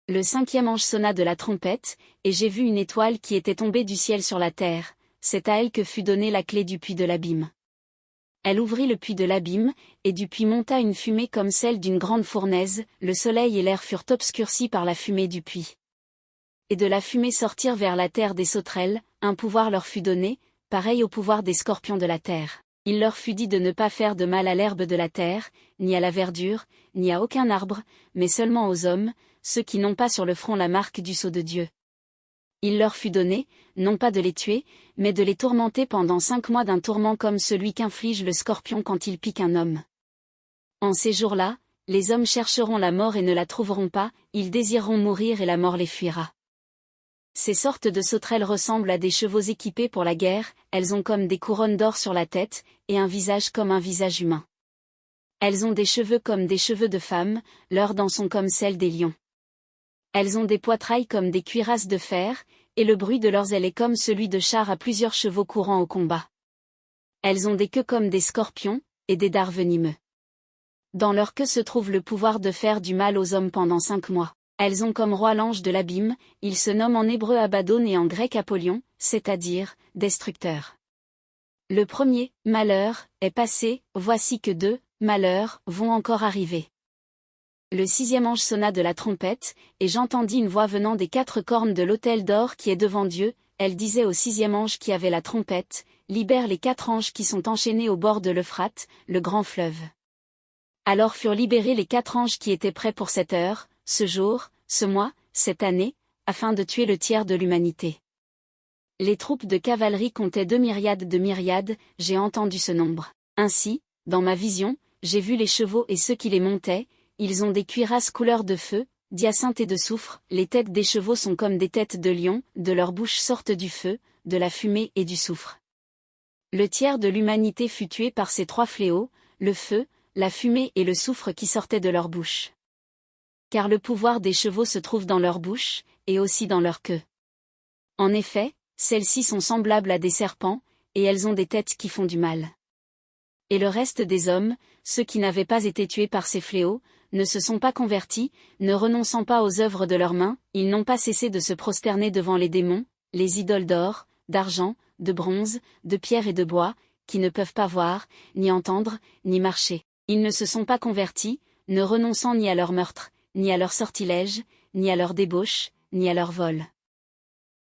Le cinquième ange sonna de la trompette, et j'ai vu une étoile qui était tombée du ciel sur la terre, c'est à elle que fut donnée la clé du puits de l'abîme. Elle ouvrit le puits de l'abîme, et du puits monta une fumée comme celle d'une grande fournaise, le soleil et l'air furent obscurcis par la fumée du puits. Et de la fumée sortirent vers la terre des sauterelles, un pouvoir leur fut donné, pareil au pouvoir des scorpions de la terre. Il leur fut dit de ne pas faire de mal à l'herbe de la terre, ni à la verdure, ni à aucun arbre, mais seulement aux hommes, ceux qui n'ont pas sur le front la marque du sceau de Dieu. Il leur fut donné, non pas de les tuer, mais de les tourmenter pendant 5 mois d'un tourment comme celui qu'inflige le scorpion quand il pique un homme. En ces jours-là, les hommes chercheront la mort et ne la trouveront pas, ils désireront mourir et la mort les fuira. Ces sortes de sauterelles ressemblent à des chevaux équipés pour la guerre, elles ont comme des couronnes d'or sur la tête, et un visage comme un visage humain. Elles ont des cheveux comme des cheveux de femmes, leurs dents sont comme celles des lions. Elles ont des poitrails comme des cuirasses de fer, et le bruit de leurs ailes est comme celui de chars à plusieurs chevaux courant au combat. Elles ont des queues comme des scorpions, et des dards venimeux. Dans leur queue se trouve le pouvoir de faire du mal aux hommes pendant 5 mois. Elles ont comme roi l'ange de l'abîme, il se nomme en hébreu Abaddon et en grec Apollyon, c'est-à-dire, destructeur. Le premier, malheur, est passé, voici que 2, malheurs, vont encore arriver. Le sixième ange sonna de la trompette, et j'entendis une voix venant des 4 cornes de l'autel d'or qui est devant Dieu, elle disait au sixième ange qui avait la trompette, libère les 4 anges qui sont enchaînés au bord de l'Euphrate, le grand fleuve. Alors furent libérés les 4 anges qui étaient prêts pour cette heure, ce jour, ce mois, cette année, afin de tuer le tiers de l'humanité. Les troupes de cavalerie comptaient 2 myriades de myriades, j'ai entendu ce nombre. Ainsi, dans ma vision, j'ai vu les chevaux et ceux qui les montaient, ils ont des cuirasses couleur de feu, d'hyacinthe et de soufre, les têtes des chevaux sont comme des têtes de lions, de leur bouche sortent du feu, de la fumée et du soufre. Le tiers de l'humanité fut tué par ces 3 fléaux, le feu, la fumée et le soufre qui sortaient de leur bouche. Car le pouvoir des chevaux se trouve dans leur bouche, et aussi dans leur queue. En effet, celles-ci sont semblables à des serpents, et elles ont des têtes qui font du mal. Et le reste des hommes, ceux qui n'avaient pas été tués par ces fléaux, ne se sont pas convertis, ne renonçant pas aux œuvres de leurs mains, ils n'ont pas cessé de se prosterner devant les démons, les idoles d'or, d'argent, de bronze, de pierre et de bois, qui ne peuvent pas voir, ni entendre, ni marcher. Ils ne se sont pas convertis, ne renonçant ni à leur meurtre, ni à leur sortilège, ni à leur débauche, ni à leur vol.